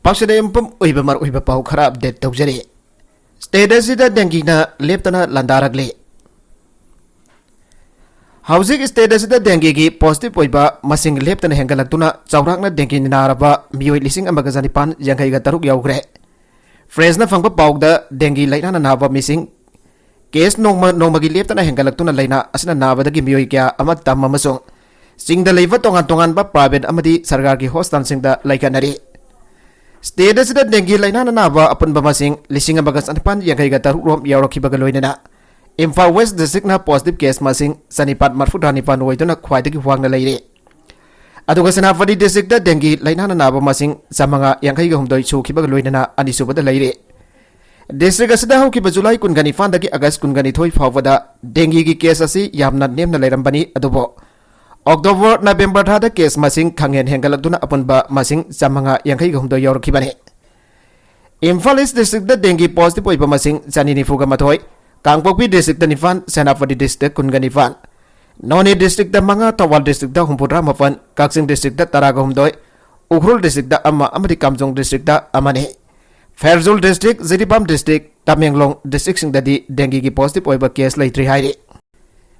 पाक्सदे यंपम उइबमर उइब पाउ खरा अपडेट तौजरे स्टेट असिदा डेंगीना लेप्तना लंदारगले हौजिक स्टेट असिदा डेंगीगी पॉजिटिव ओइबा मसिंग लेप्तना हेंगलक्तुना चौराकना डेंगी नारबा मियोय लिसिंग अमगा जानिपान यांखैगा तरुक याउग्रे फ्रेंसना फंगबा पाउदा डेंगी लाइना नाबा मिसिंग केस नोंमगी लेप्तना हेंगलक्तुना लाइना असना नाबदगी मियोय क्या अमा तम अमसों सिंगदा लेवा तोंगान तोंगानबा प्राइवेट अमदी सरकारगी हॉस्पिटलसिंगदा लाइकानरी स्टेट असिदा डेंगी लाइना नाबा अपनबा मसिंग लिसिंग अमगा जानिपान यांखैगा तरुक रोम याउरखिबगा लोइनना Imphal west district positive case मसिंग सनिपात मरफुदानिपान ओइदुना ख्वाइदगी वांगना लैरे अदुगा सेनापति डिस्ट्रिक्ट डेंगी लाइना नाबा मसिंग चामंगा यांखैगा हुमदोय सुखिबगा लोइनना अनिसुबदा लैरे डिस्ट्रिक्ट असिदा हौकिबा जुलाई कुनगानिफानदगी अगस्त कुनगानिथोय फावबदा डेंगी की केस असी यामना नेमना लैरंबनी अदुबो अक्टोबर नवेम्बर थादा केस मसिंग खंगेन हेंगलक्तुना अपनबा मसिंग चामंगा यांखैगा हुमदोय याउरखिबने Imphal east district dengue positive ओइबा मसिंग चानिनिफुगा मथोय कांगपोकपी डिस्ट्रिक्ट निफान सेनापति डिस्ट्रिक्ट कुनगनिफान नोनी डिस्ट्रिक्ट मंगा तवाल डिस्ट्रिक्ट हुमपुद्रा मफन काक्सिंग डिस्ट्रिक्ट तरागा हुमदोय उखरुल डिस्ट्रिक्ट अमदी कामजोंग डिस्ट्रिक्ट अमने Pherzawl district Jiribam district Tamenglong district सिंगददी डेंगी की पॉजिटिव ओइबा केस लैत्रि हाइरे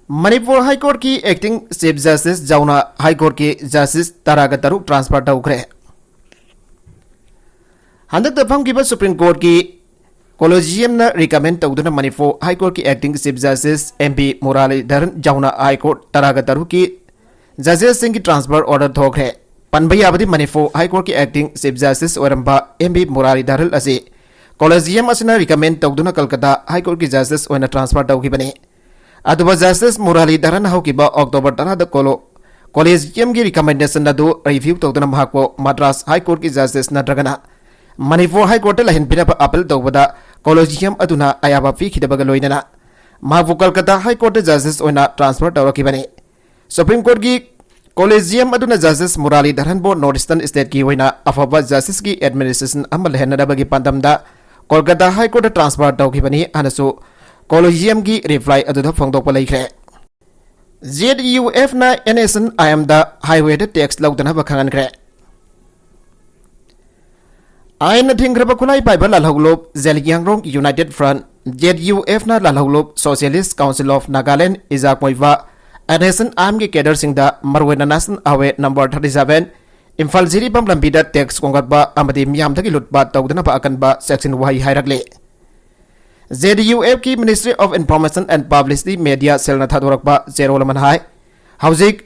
मणिपुर हाई कोर्ट की एक्टिंग चीफ जस्टिस जाउना हाई कोर्ट की जस्टिस तरागा तरुक ट्रांसफर तौखरे हंदक फमकिबा सुप्रीम कोर्ट की कोलोजियम न रिकमेंड तौदुना मणिपुर हाई कोर्ट की acting chief justice MP Muralidharan जाउना हाई कोर्ट तरागा तरुक की जजेस सिंह की ट्रांसफर ऑर्डर थोखरे पनबयाबदी मणिपुर हाई कोर्ट की एक्टिंग चीफ जस्टिस ओरंबा एमपी मुरलीधरन असे कोलोजियम असना रिकमेंड तौदुना कलकत्ता हाई कोर्ट की जस्टिस ओना ट्रांसफर तौखिबने अदुबा जस्टिस मुरलीधरन हौकिबा अक्टोबर 10 कोलेजियम की रिकमेंडेशन अदु रिव्यू तौदुना महाको मद्रास हाई कोर्ट की जस्टिस नद्रगना मणिपुर हाई कोर्ट लहनपिरब अपील तौबदा कोलोजियम अदुना अयाबा पीखिदबगा लोइनना महाबु कलकत्ता हाई कोर्ट जस्टिस ओना ट्रांसफर तौरखिबने सुप्रीम कोर्ट की कोलेजियम अदुना जस्टिस मुरलीधरन बो नॉर्थ ईस्टर्न स्टेट की ओना अफबा जस्टिस की एडमिनिस्ट्रेशन अमल लहनदबगी पंदमदा कोलकाता हाई कोर्ट ट्रांसफर तौखिबनी अनसु कोलोजियम की रिप्लाई अदुदा फोंदोकपा लैख्रे ZUF ना NSNIM दा हाईवे टैक्स लौदनबा खंगनख्रे आइन थिंग्रब खुलाई पाइबा लालहौलोब जेलियांगरोंग यूनाइटेड फ्रंट ZUF ना लालहौलोब socialist council of Nagaland Isak Muivah NSNIM के कैडर सिंगदा मरवेना national highway number 37 Imphal Jiribam लंबीदा टैक्स कोंगतबा अमदी मियामदगी लुटबा तौदनबा अकनबा सेक्शन वाही हाइरगले ZUF की ministry of information and publicity media cell थादोरकबा जेरोलमन हाई हौजिक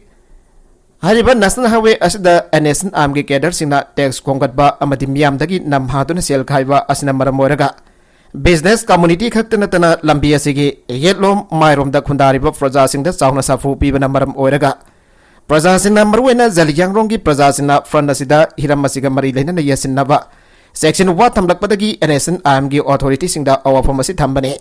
हरिबा नेशनल हाईवे असिदा NSNIM के कैडर सिंगना टैक्स कोंगतबा अमदी मियामदगी नमहादुना सेल खाइबा असना मरम ओरगा बिजनेस कम्युनिटी खक्त नतना लंबी असिगी येलोम माइरोम दा खुंदारिबा प्रजा सिंगदा चाउना साफु पीबना मरम ओरगा प्रजा सिंगना मरुवेना जलियांगरोंग की प्रजा सिंगना फ्रंट असिदा हिरम असिगा मरी लेना यसिनबा सेक्शन वा थमलकपदगी NSNIM की अथॉरिटी सिंगदा अवाफम असि थंबने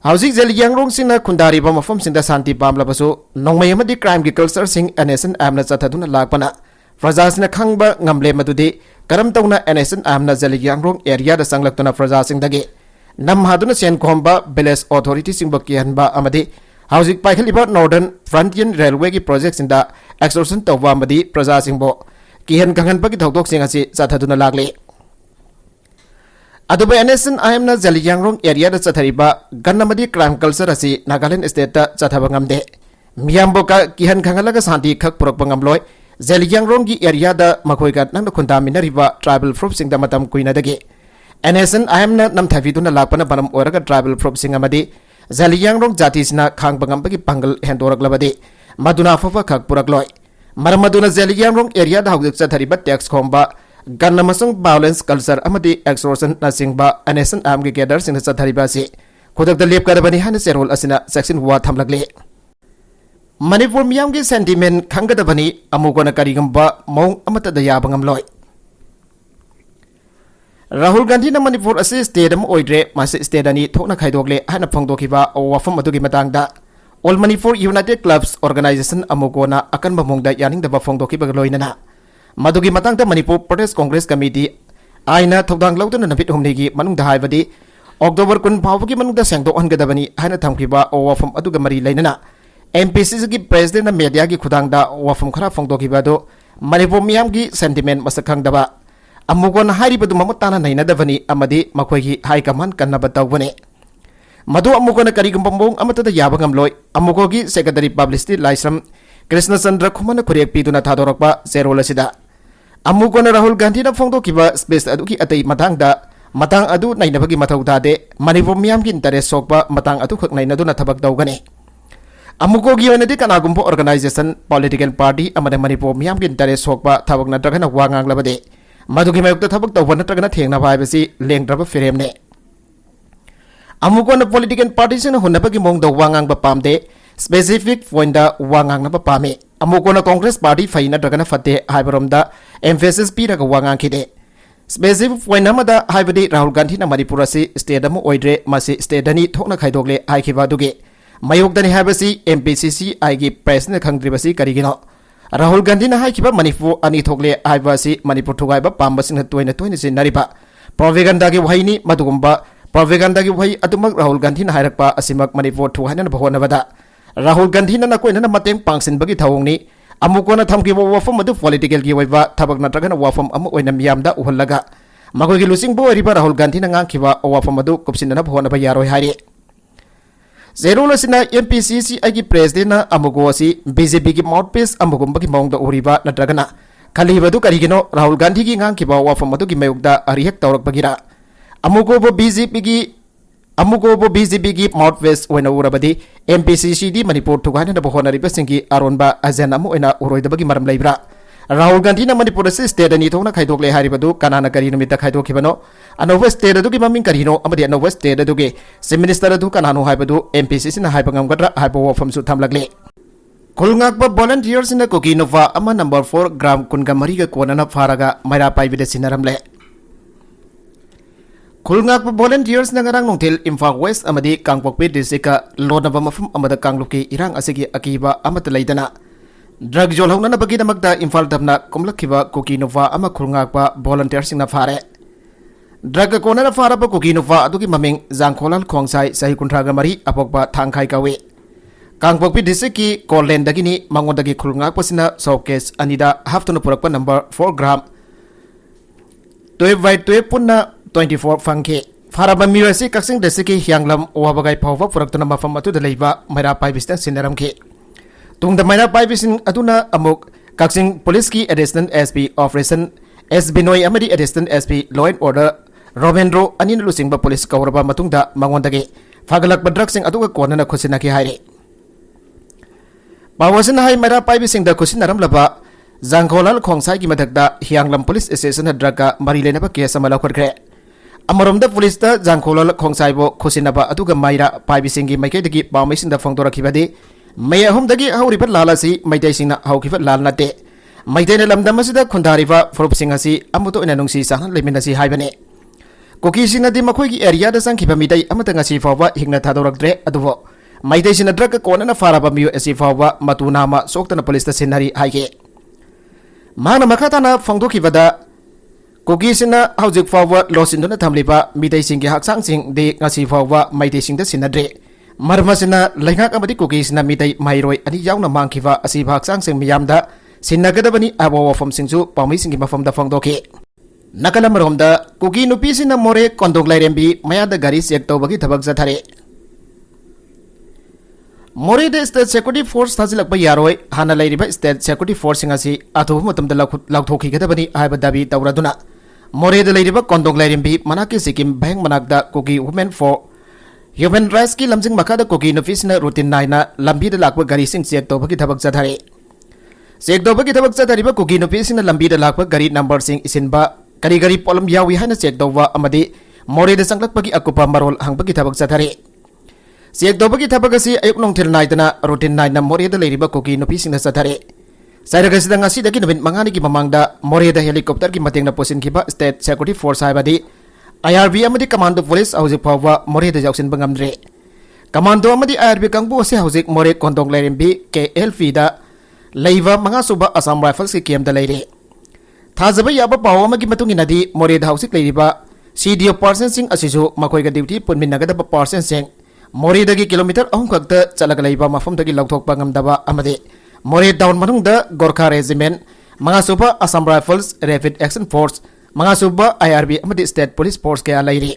हौजिक जलियांगरोंग सिंगना खुंदारिबा मफम सिंगदा शांति पामलबसु नोंमय अमदी क्राइम की कल्चर सिंग NSNIM ना चथदुना लागपना प्रजासिना खंगबा ngamle मदुदि करम तौना NSNIM ना जलियांगरोंग एरिया दा संगलक्तुना प्रजासिंगदगे नमहादुना सेन खोंबा विलेज अथॉरिटी सिंगबा किहनबा अमदी हौजिक पाइखलिबा नॉर्दर्न फ्रंटियर रेलवे की प्रोजेक्ट सिंगदा एक्सटॉर्शन तौबा अमदी प्रजासिंगबो किहन खंगनबगी थौदोक सिंग असि चथदुना लागले अदुबा NSNIM ना जलियांगरोंग एरिया दा चथरिबा गन्नमदी क्राइम कल्चर असि नागालैंड स्टेट ता चथबा ngamde मियामबो का किहन खंगलगा शांति खक पुरकपा ngamloi जलियांगरोंग की एरिया दा मखोइगा नंग खुंदामिनरिबा ट्राइबल फ्रूप सिंग दा मतम कुइनादगे NSNIM ना नमथाविदुना लापना बनम ओरगा ट्राइबल फ्रूप सिंग अमदी जलियांगरोंग जातिसिना खांगबा ngamबगी पंगल हेंदोरकलबदे मदुना फफा खक पुरकलoi मरमदुना जलियांगरोंग एरिया दा हौजिक चथरिबा टैक्स खोंबा गन्ना मसंग वायलेंस कल्चर अमदी एक्सटॉर्शन नसिंगबा NSNIM के कैडर सिंग चथरिबा से खुदक लेपकदबनी हान सेरोल असिना सेक्शन वा थमलगले मणिपुर मियाम की सेंटिमेंट खंगदबनी अमुकोना करिगंबा मौंग अमता दया बंगमलोय राहुल गांधी ना मणिपुर असे स्टेट अम ओइड्रे मासे स्टेट अनि थोना खाइदोगले हाना फंगदोखिबा वाफम अदुगी मतांगदा all Manipur united clubs organisation अमुकोना अकनबा मोंगदा यानिंगदबा फंगदोखिबा लोइनना मदुगी मतांगदा मणिपुर प्रदेश कांग्रेस कमिटी आइना थौदांग लौदुना नबित हुमनीगी मनुंगदा हाइबदी अक्टोबर 10 फावगी मनुंगदा सेंगदोहनगदबनी हाना थमखिबा वाफम अदुगा मरी लेनना MPC की प्रेसिडेंट मीडिया की खुदांगदा वाफम खरा फंगदोखिबादो मणिपुर मियाम की सेंटिमेंट मसखंगदबा अमुकोन हाइरिबदु ममताना नैनदबनी अमदी मखोइगी हाई कमान कन्नब तौबने मधु अमुकोन करिगुम्बा मोंग अमतदा याबा ngamloi अमुकोगी सेक्रेटरी पब्लिसिटी लाइसम कृष्णचंद्र खुमन खुरेक पीदुना थादोरकबा जेरोल असिदा अमुकोन राहुल गांधी ना फोंदोकिबा स्पेस अदुकी अतै मतांगदा matang adu nainabagi mathau tade manipur miyam ki interest sokpa matang adu khak nainaduna thabak tawgani amuko gi onadi kanagumbo organization political party amade manipur miyam ki interest sokpa thabak natragana wangang labade madugi mayukta thabak tawba natragana thengna baibasi lengdraba firemne amuko na political party sina hunabagi mong do wangang ba pamde specific point da wangang na ba pame amuko na congress party faina natragana fatte haibaromda emphasis pi raga wangang khide specific point amada haibadi Rahul Gandhi na Manipur asi state amu oidre masi state dani thokna khaidokle haikiba duge mayokdani haibasi MPCC aigi president khangdribasi karigino Rahul Gandhi na haikiba Manipur ani thokle haibasi Manipur thugaiba pambasing toina toina sinariba propaganda gi whaini madugumba propaganda gi whai adumak Rahul Gandhi na hairakpa asimak Manipur thuhaina na bahona bada Rahul Gandhi na koina na mateng pangsin bagi thawongni अमुकोना थमकिबो वफम मदु political की वैबा थबक नत्रगन वफम अमु ओइना मियामदा उहल्लगा मगोगी लुसिंग बो रिबा राहुल गांधी नंगा खिबा वफम मदु कुपसिनना भोनबा यारोय हारि जेरोलसिना MPCC आगी प्रेसिडेंट अमुगो असि बीजेपी की माउथपीस अमुगुंबगी मौंगदा उरिबा नत्रगना खलिबदु करिगिनो राहुल गांधी की ngang खिबा वफम मदु की मयुगदा अरिहक तौरकबगिरा अमुगो बो बीजेपी की mouthpiece ओइना उरबदी MPCC di Manipur thugana na bohona riba singi aronba ajana mu ena uroidabagi maram leibra Rahul Gandhi na Manipur state ani thona khaidokle haribadu kanana kari numita khaidokhibano anova state adu ki maming karino amadi anova state adu ge sim minister adu kanano haibadu MPCC na haibangam gadra haibo wafam su thamlagle Kulngakba volunteers na Kokinova ama number 4 gram kungamari ga konana faraga maira paibide sinaramle Kulngakba volunteers na ngarang nongthil Imphal West amadi Kangpokpi district ka lodnaba mafum amada Kangluki irang asigi akiba amata leidana drug jol hongna bagi damakta Imphal damna komlakhiba Kokinova ama Kulngakba volunteers na fare drug kona na fara ba Kokinova adugi maming Jangkholal Khongsai sahi kuntraga mari apokba thangkhai kawe Kangpokpi district ki Kolen dagini mangondagi Kulngakba sina showcase anida haftuna purakpa number 4 gram 12/12 punna 24 fangke faraba mirasi kaksing desiki hyanglam wabagai phawwa puraktuna mafam atu da leiba maira paibisna sinaramke tungda maira paibisin aduna amuk kaksing police ki assistant SP operation S Binoy amadi assistant SP law and order Robendro anin lusingba police kawraba matungda mangondage fagalak drug sing atu ko na khusina ki haire bawasin hai maira paibising da khusinaram laba Jangkholal Khongsai ki madakda hyanglam police station drug mari lena ba case amala khorkre Amarom da police da Jangkholal Khongsai bo khosinaba aduga maira paibisingi maikadagi pamaisinda phangdorakibadi mai ahum dagi hauriba lalasi maitai singna haukiba lalnate maitaina lamdamasida khundariba forupsing asi amuto ina nungsi sahna leminasi haibane koki sinadi makhoi gi area da sangkiba mitai amata ngasi fawa hingna thadorakdre adubo maitai sina drug konana faraba miu asi fawa matunama soktana police da sinari haike mana makatana phangdokibada Kogi sina haujuk fawa losinduna thamliba midai singi haksang sing de ngasi fawa maidai singda sinadre marma sina laingak amadi kogi sina midai mairoi ani yauna mangkiwa asi haksang sing miyamda sinagadabani abo wafam singju pamai singi mafamda phangdoke nakala maromda kogi nupi sina more kondok lairembi mayada gari check tawbagi thabak jathare more de state security force thajilakba yaroi hana lairiba state security force singasi athu matamda laukhoki gadabani aiba dabi tawraduna More de lairiba kondok lairimbi manaki sikim bank manakda kogi women for human rights ki lamjing makada kogi office na routine naina lambi da lakwa gari sing check to bagi thabak jathare check to bagi thabak jathare ba kogi office na lambi da lakwa gari number sing isinba gari problem yawi hana check to wa amadi more de sanglak bagi akupa marol hang bagi thabak jathare check to bagi thabak asi ayuk nongthil naidana routine naina more de lairiba kogi office na jathare Sairagasi dang asi dagi nabin mangani ki mamangda more da helicopter ki mating na posin kiba state security force haibadi IRB amadi commando police hauzik phawa more da jauksin bangamdre commando amadi IRB kangbu ase hauzik more kondong lairimbi KLF da leiva manga suba Assam Rifles ki kem da leire thajaba yaba pawa amagi matung inadi more da hauzik leiriba CDO person sing asisu makoi ga duty punmin nagada person sing more dagi kilometer ahum kakta chalaga leiba mafam dagi lauthok bangamdaba amadi More down manung da Gorkha Regiment, mga supa Assam Rifles Rapid Action Force, Mangasuba IRB amadi State Police Force kaya lairi.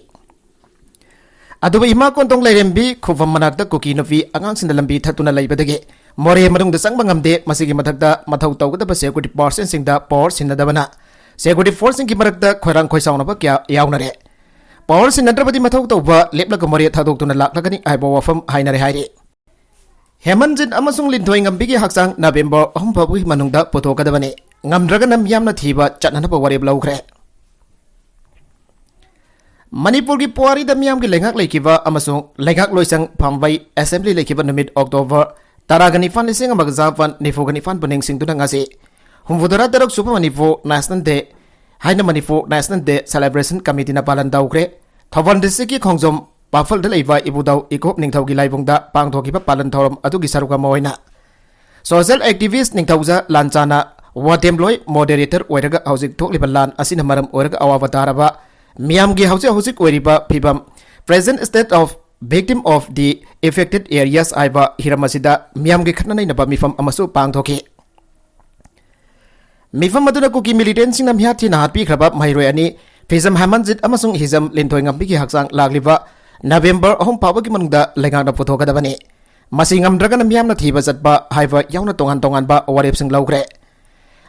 Aduba ima kontong lairembi khufam manakta kuki nufi angang sindalambi thatuna laibadage more marung dasang mangamde masigi mathakta mathau tawgada security person singda power sinadabana security force singki marakta khoirang khoisauna ba kya yaunare power sinadrabadi mathau tawba leplaga more thadoktuna laklagani aibo wafam hainare hairi Hemanjit amasung linthoi ngambigi haksang November 3 phabugi manungda potokadabani ngamdraga nam yamna thiba chatnanaba wareb lawkhre Manipur ki puari da miyam ki lenghak lekiba amasung lenghak loisang phambai assembly lekiba numit October taragani fan lising amag zapan nifogani fan puning sing tuna ngasi humfudara darok super Manipur National Day haina Manipur National Day Celebration Committee na palan daukre Thawan district ki khongjom pafal da leiwa ibudau ikop ningthau ki laibungda pangthokiba palan thorom adugi saruka moina social activist ningthauja lanchana watemloi moderator oiraga haujik thokliba lan asina maram oiraga awabataraba Miyam gi hausi oiriba phibam present state of victim of the affected areas aiba hiramasida miyam gi khatna nainaba mifam amasu pangthoki mifam aduna kuki militant sing namhya thina hatpi khraba mairoi ani phizam hamanjit amasung hizam lintoi ngambi gi haksang lagliba November 3 pawagi manungda lengana puthokadabani masing amdraga namyam na thiba zatba haiba yauna tongan ba warep sing lawgre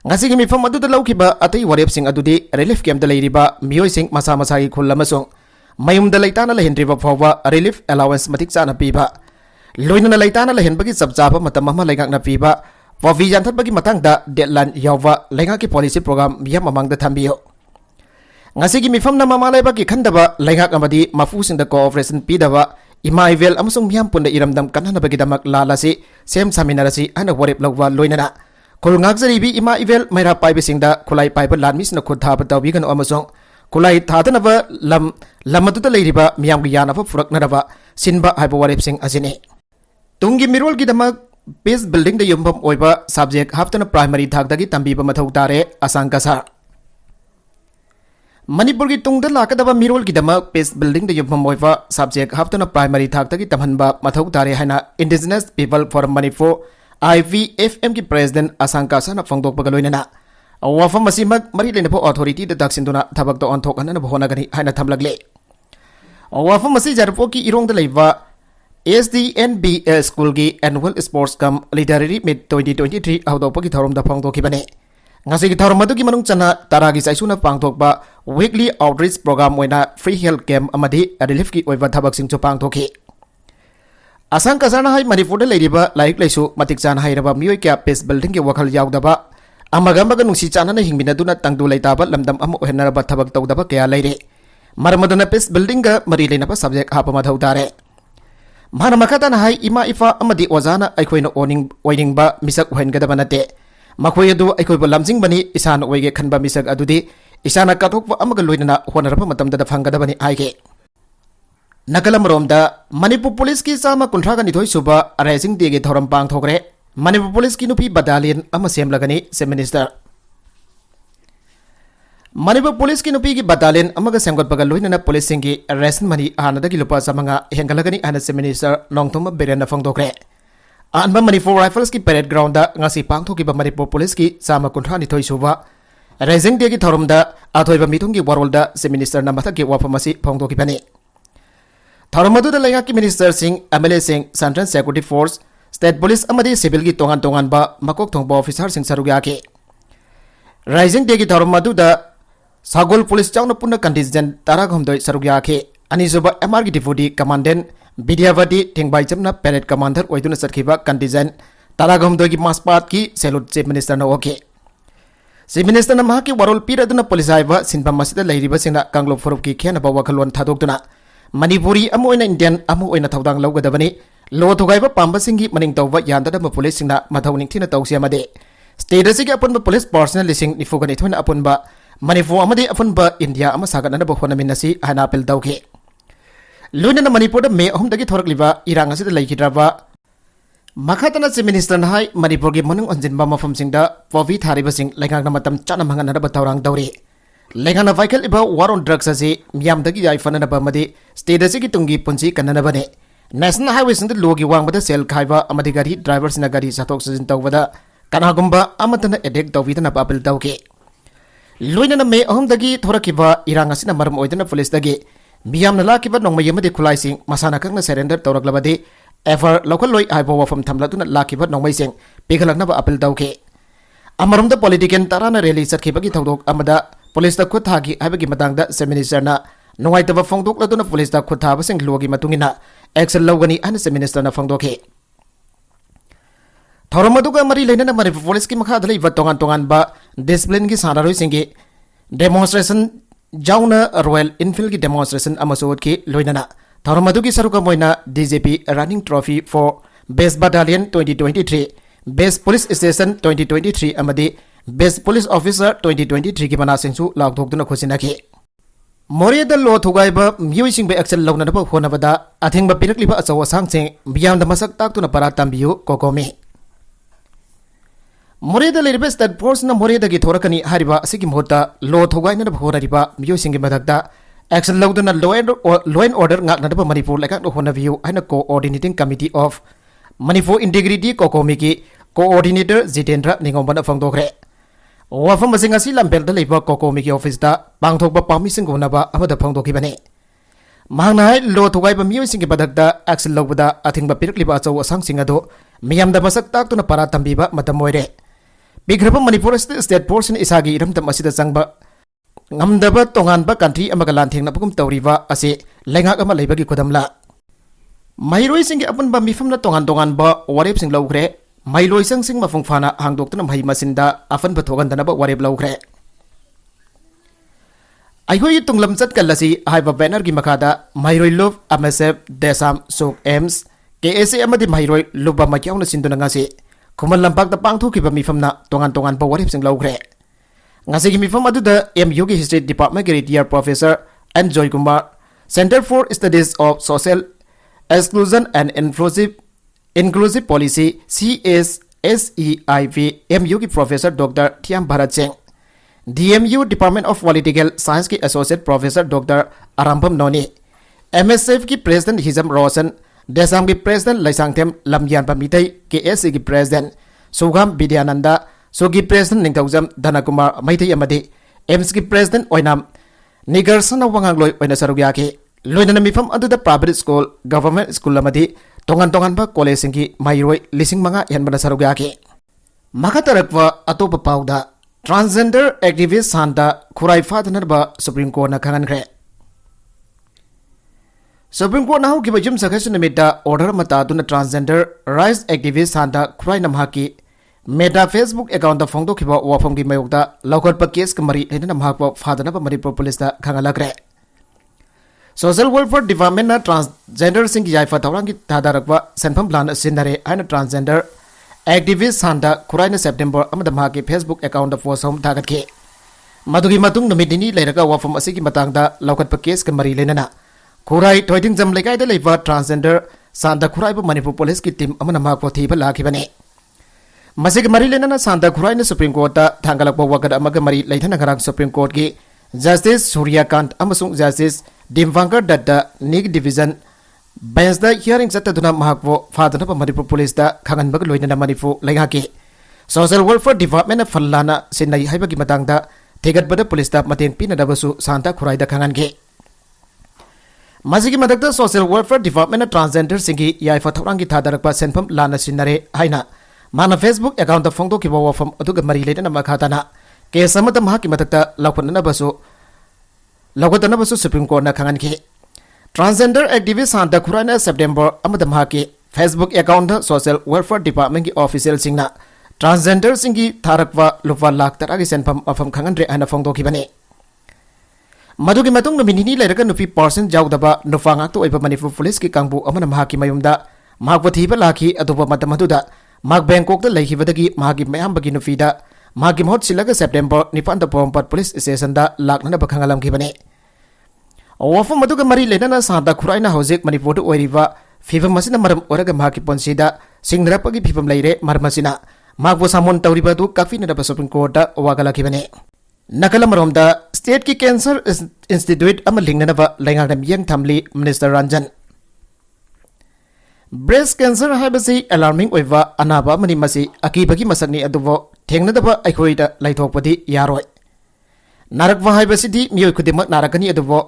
Ngasi mi fam adu da laukiba atai warep sing adudi relief camp da leiriba miyoi sing masa gi khul amasung mayum da leitana lehendriba phawwa relief allowance matik chana piba loina na leitana lehenbagi sabjaba matam ma legak na piba wavi janthat bagi matang da deadline yawa lenga ki policy program miyam mamang da thambiyo ngasi gi mi fam na mama leba ki khandaba lengak amadi mafu sing da cooperation pidaba ima ivel amasung miyam punda iramdam kanana bagi damak lalasi sem saminarasi ana warep lawwa loina na Kul ngakzaribi ima ivel maira paibisingda kulai paiba lanmis na khutha batawi gan amasong kulai thatanaba lamatuta leiriba miyam gi yanaba furaknaraba sinba haiba warep sing asine tungi mirol gi damak base building da yumbam oiba subject haftana primary thakdagi tambiba mathau tare asangkasa Manipur gi tungda lakadaba mirol gi damak base building da yumbam oiba subject haftana primary thakdagi tamhanba mathau tare haina indigenous people for Manipur IVFM ki president asangka sana fangdok bagaloina na wafam masimag mari lena po authority da daksinduna thabak to onthok anana bhona gani haina thamlagle wafam masi jarpo ki irong da leiwa SDNBS school gi annual sports cum literary meet 2023 audo pagi thorom da fangdok kibane ngasi ki thorom adu ki manung chana taragi saisuna pangthok ba weekly outreach program oina free health camp amadi relief ki oiba thabak sing chu pangthoki Asang kasana hai Manipur da leiriba laik laisu matik chan hairaba miyoi kya peace building ki wakhal yaudaba amagamba nungsi chana na hingmina duna tangdu laitaba lamdam amu ohenaraba thabak tawdaba kya leire marmaduna peace building ga mari leinaba subject hapa mathau tare mana makata na hai ima ifa amadi ozana aikhoina oining ba misak ohengadaba nate makhoi adu aikhoiba lamjing bani isana oige khanba misak adudi isana kathokwa amaga loinana honaraba matamda da phangadabani aige Nakalam romda Manipur Police ki sama kuntraga nithoi suba rising day ge thoram pang thokre Manipur Police ki nupi battalion ama semlagani se minister Manipur Police ki nupi ki battalion amaga semgot bagal loinana police singi arrest mani anada ki lupa samanga hengalagani ana se minister nongthoma berena phangdokre anba Manipur Rifles ki parade ground da ngasi pang thoki ba Manipur Police ki sama kuntra nithoi suba rising day ki thoram da athoiba mithung ki warolda se minister na matha ki wafamasi phangdoki bani Tharamadu da lenga ki minister sing MLA sing Central Security Force State Police amadi civil ki tongan ba makok thongba officer sing sarugya ke Rising day ki tharamadu da Sagol Police chawna punna contingent taragomdoi sarugya ke anisoba MR ki deputy commandant Bidyavati Thengbai chamna parade commander oiduna sarkhiba contingent taragomdoi ki maspat ki salute chief minister na oke Chief minister na mahaki warol piraduna police aiba sinba masida leiriba singna kanglop forup ki khena ba wakhalwan thadokduna Manipuri amu oina Indian amu oina thaudang lawgadabani lo thogaiba pamba singi maning tawba yandada ma police singna mathauning thina tawsi amade state asigi apunba police personnel lising nifugani thona apunba Manipur amadi apunba India ama saganana ba hona minasi hana apel dawke loina Manipur da me ahum dagi thorakliba irang asida laikhidraba makhatana chief minister na hai Manipur gi manung onjinba mafam singda povi thariba sing lengang na matam chana mangana ba tawrang dawri Lengana vehicle iba war on drugs ase miyam dagi yai fanana ba madi state ase ki tungi punchi kanana bane national highway sing logi wang bada sel khaiba amadi gari driver sina gari satok sajin tawbada kanagumba amatana edek tawidana apel tawke लोइनना मे अहमदगी थोरकिबा इरांग असिना मरम ओइदना पुलिसदगी मियामना लाकिबा नोंमय यमदि खुलाइसिंग मसाना खंगना surrender तौरक्लबदि FR लौखललोइ आइबो वफम थमलदुना लाकिबा नोंमयसिंग पिगलकनबा appeal तौखे अमरमदा political तराना rally चटखिबगी थौदोक अमदा पुलिसदा खुथागी हाइबगी मतंगदा से मिनिस्टरना नोंगाइतबा फोंदोक्लदुना पुलिसदा खुथाबसिंग लोगी मतुंगिना action लौगनी अन से मिनिस्टरना फोंदोखे थौरम अदुगा मरी लेना Manipur police की मखादा लैबा तोंगान तोंगानबा डिसिप्लिन की सानारोइसिंगी डेमोन्स्ट्रेशन जाउना रॉयल इनफील्ड की डेमोन्स्ट्रेशन अमसोद की लोइनना थौरम अदुगी सरुका मोइना DGP running trophy for best battalion 2023 best police station 2023 अमदी बेस्ट पुलिस ऑफिसर 2023 की मनासिंगसु लाउथोक्तुना खुसिनाखि मोरेदा लो थुगाइबा मियोइसिंग बे एक्शन लौननबा होनबदा अथेंबा पिरकलिबा अचौ असांगसिंग बियामदा मसक ताक्तुना परा तंबियु कोकोमी मोरेदा लेरिबा स्टेट फोर्स न मोरेदा की थोरकनी हारिबा असिगी मोहता लो थोगाइना भोरारिबा मियोसिंग मदकदा एक्शन लौदुना law and order ngaknadaba Manipur लेकाक होनबियु हाइना coordinating committee of Manipur integrity COCOMI की कोऑर्डिनेटर जितेंद्र निगोंबना फोंदोखरे वाफम मसिंग असि लंबेलदा लेबा कोकोमी की ऑफिस दा पांगथोकबा पामिसिंग होनबा अमदा फोंदोखिबने महंगना हाइ लो थोगाइबा मियोसिंग बदकदा एक्शन लौबदा अथिंगबा पिरकलिबा अचौ असांगसिंग अदो मियामदा मसक ताक्तुना परा तंबिबा मतम moire पिग्रब Manipur state force इसागी इरमतम असिदा चंगबा ngamdaba tonganba country amaga lanthengna tawriba ase lenga ama leibagi kudamla mairoi singi apunba mifamna tongan ba warep sing logre mailoi sing mafungfana hangdoktuna mai masinda afan bathogan ba warep logre aihoi tunglam chat kalasi haiba banner gi makada mairoi love amsf desam sok ems ksa amadi mairoi luba makyauna sinduna ngase kumal lampak da pangthukiba mifamna tongan ba warep sing logre ngasigi mifam aduda MU ki history department ki retired professor M Joy Kumar Center for Studies of Social Exclusion and Inclusive Policy CSSEIV MU की professor Dr. Thiam Bharat Singh DMU Department of Political Science की associate professor Dr. Arambam Noni MSF की president Hizam Rosen Desam की president Laisangthem Lamyan Pamitai KSC की president Sugam Bidyananda सोगी president Ningthoujam Dhankumar Meitei अमदि एम्स की president Oinam निगरसन वंगांगलोय ओइना सरुग्याके लोइनना मिफम अदुदा प्राइवेट स्कूल गवर्नमेंट स्कूल अमदि तोंगान बा कॉलेज सिंगी माइरोय लिसिंग मंगा हेनबना सरुग्याके मखा तरकवा अतोप पाउदा ट्रांसजेंडर एक्टिविस्ट सान्दा खुराई फादनरबा सुप्रीम कोर्ट ना खंगनख्रे सुप्रीम कोर्ट नाउ की बजुम सखस निमित्ता ऑर्डर मतादुना transgender rights activist Santa Khurai नमहाकी मेटा फेसबुक अकाउंट फोंदोखिबा वाफम की मयोगदा लौखटपा केस कमरी लेना महकपा फादनबा मणिपुर पुलिस दा खंगलखरे सोशल वेलफेयर डिपार्टमेंट ना ट्रांसजेंडर सिंह याइफा थौरांग की थादारकवा सेंफम प्लान सिनरे आइना ट्रांसजेंडर एक्टिविस्ट सान्दा खुराइना सेप्टेम्बर अमदा महकी फेसबुक अकाउंट पोस्ट होम थागतखे मदुगी मतुंग नुमिदिनी लेरगा वाफम असिगी मतंगदा लौखटपा केस कमरी लेना खुराई थोइदिंग जम लेकाइदा लेबा ट्रांसजेंडर सान्दा खुराइबा मणिपुर पुलिस की टीम अमना महको थीबा लाखिबने मसिग मरी लेना सांदा खुराइन सुप्रीम कोर्ट थांगलक वगद अमग मरी लेथन गरांग सुप्रीम कोर्ट की जस्टिस सूर्यकांत अमसुंग जस्टिस डिमवांकर दत्ता निग डिवीजन बेंच द हियरिंग चतदुना महकवो फादनब मणिपुर पुलिस दा खंगनबग लोइना मणिपुर लेगा के सोशल वेलफेयर डिपार्टमेंट फल्लाना सिनई हाइबगी मतंगदा थेगतबद पुलिस दा मतेंग पिनदबसु सांता खुराइदा खंगनगे मसिगी मदकदा सोशल वेलफेयर डिपार्टमेंट ट्रांसजेंडर सिंगी याइफा थौरांगी थादरकपा सेनफम लाना सिनरे हाइना माना फेसबुक अकाउंट फोंदोखिबा वाफम अदुगा मरी लेना मखाताना केस अमदा महकी मदकता लौखटनबसु सुप्रीम कोर्ट ना खंगनखे ट्रांसजेंडर एक्टिविस्ट सांता खुराइना सेप्टेम्बर अमदा महकी Facebook account social welfare department की ऑफिशियल सिंगना ट्रांसजेंडर सिंगी थारकवा लुपा लाख तरागी सेनफम अफम खंगनरे आना फोंदोखिबने मदुगी मतुंग नुमिनिनी लेरगा नुपी पर्सन जाउदबा नुफा ngakto oiba manipur police की कांगबु अमना महकी मयुमदा महकवा थीबा लाखी अदुबा मतम मदुदा माग बैंकॉक द लेखिबदगी मागी मयामबगी नुफीदा मागी महत सिलगा सेप्टेम्बर 9 पोमपत पुलिस स्टेशन दा लाखना बखंगलम खिबने वफम मदुगा मरी लेना सादा खुराइना हौजिक मणिपुर ओइरिबा फिबम मसिना मरम ओरगा मागी पंसीदा सिंगरपगी फिबम लेरे मरमसिना मागबो सामोन तौरिबदु काफिना सुप्रीम कोर्ट दा वागला खिबने नकलमरोमदा स्टेट की कैंसर इंस्टीट्यूट अम लिंगनबा लेंगादम यंग थमली मिनिस्टर रंजन ब्रेस्ट कैंसर है अलार्मिंग अनाब अकीबगी मसकनी थेंगनदब अखोइदा लैथोकपदी यारोय नारकवा हाइबसिदि मियोय खुदिमक नारकनी अदुबो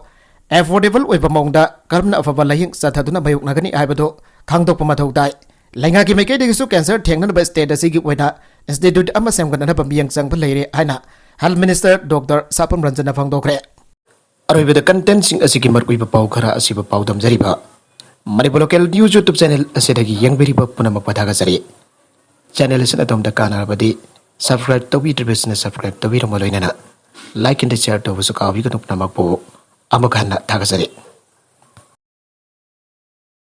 एफोर्डेबल ओइबा मौंगदा करमना अफबा लाहिंग सथादुना मायोकनागनी हाइबदो खांगदोकपा मथौ ताइ लैंगाकी मैकेदगिसु कैंसर थेंगनबा स्टेट असिगी ओइना इंस्टीट्यूट अमा सेमगनबा मियंग चंगबा लैरे हाइना health minister doctor Sapam Ranjan फोंदोखरे अरोइबदा कंटेंट सिंग असिगी मरकुइबा पाउ खरा असिबा पाउ दमजरिबा Manipur local news YouTube channel असिदगी यंगबेरिबा पुनमक पथागजरि चैनल असिन अदोमदा कानारबदि सब्सक्राइब तौबीद्रिबसिना सब्सक्राइब तौबीरमलोइना लाइक एंड शेयर तौबसु काविगनु पुनमकपो अमक हन्ना थागजरि